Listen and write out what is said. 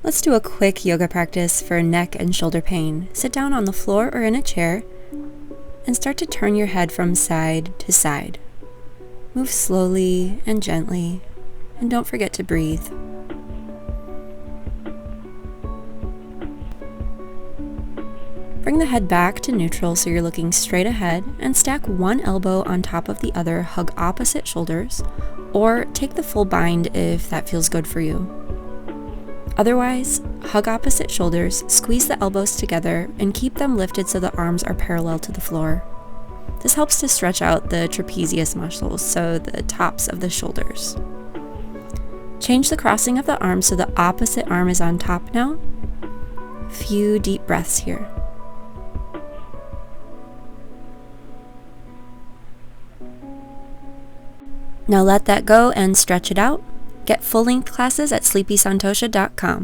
Let's do a quick yoga practice for neck and shoulder pain. Sit down on the floor or in a chair and start to turn your head from side to side. Move slowly and gently, and don't forget to breathe. Bring the head back to neutral so you're looking straight ahead, and stack one elbow on top of the other, hug opposite shoulders, or take the full bind if that feels good for you. Otherwise, hug opposite shoulders, squeeze the elbows together, and keep them lifted so the arms are parallel to the floor. This helps to stretch out the trapezius muscles, so the tops of the shoulders. Change the crossing of the arms so the opposite arm is on top now. Few deep breaths here. Now let that go and stretch it out. Get full-length classes at sleepysantosha.com.